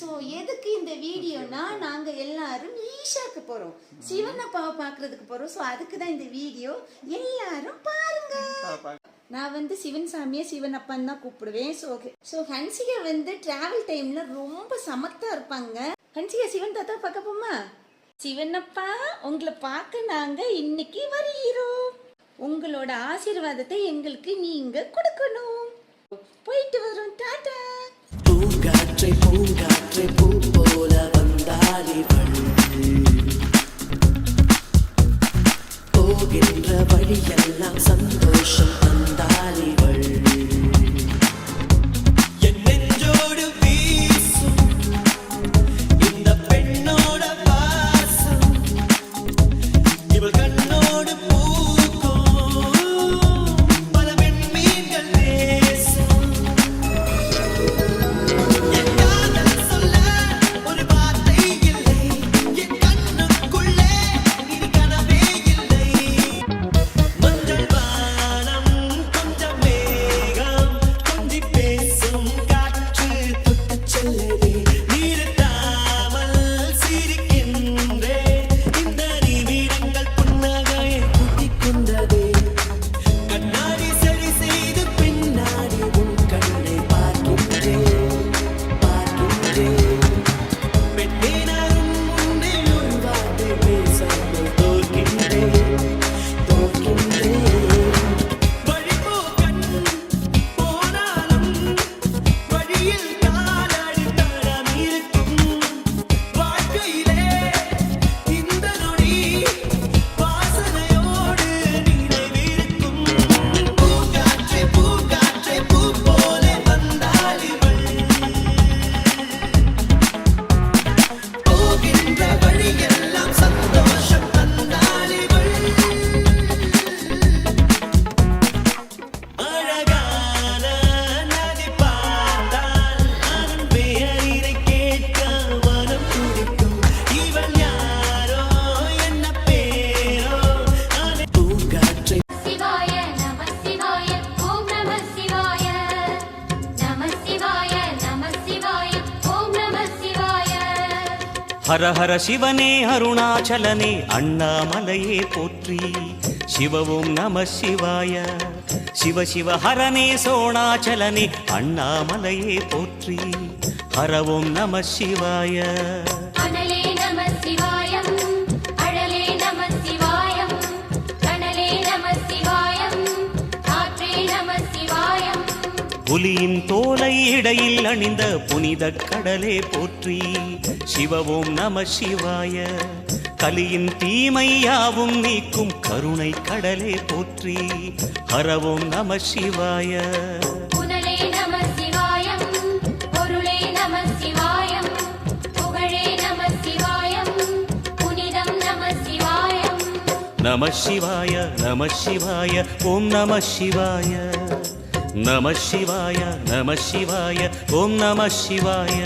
So எதுக்கு இந்த வீடியோனா நாங்கள் எல்லாரும் ஈஷாக்கு போகிறோம், சிவன் அப்பாவை பார்க்கறதுக்கு போகிறோம். ஸோ அதுக்கு தான் இந்த வீடியோ, எல்லாரும் பாருங்க. நான் சிவன் சாமியை சிவன் அப்பான்னு தான் கூப்பிடுவேன். ஸோ ஹன்சிகா டிராவல் டைம்ல ரொம்ப சமத்தா இருப்பாங்க. ஹன்சிகா சிவன் தாத்தா பார்க்க போமா? சிவனப்பா, உங்களை பார்க்க நாங்க இன்னைக்கு வருகிறோம். உங்களோட ஆசீர்வாதத்தை எங்களுக்கு நீங்க கொடுக்கணும். போயிட்டு வரோம். டாடா. பூங்காற்றை பூங்காற்றை பூ போல வந்தாளிவள், போகின்ற வழியெல்லாம் சந்தோஷம் தந்தாளிவள். என் நெஞ்சோடு வீசும் இந்த பெண்ணோட வாசம், இவள் கண்ணோடு பூக்கும் பல பெண்மீன்கள் நேசம். ஹர ஹர சிவனே அருணாச்சலனே அண்ணாமலையே போற்றி, சிவவும் நம சிவாய. சிவ சிவ ஹரனே சோணாச்சலனே அண்ணாமலையே போற்றி, ஹரவும் நம சிவாய. புலியின் தோலை இடையில் அணிந்த புனித கடலே போற்றி, சிவவும் நம சிவாய. கலியின் தீமையாவும் நீக்கும் கருணை கடலே போற்றி, ஹரவும் நம சிவாய. நம சிவாய நம சிவாய ஓம் நம சிவாய. நம சிவாய நம சிவாய ஓம் நம சிவாய.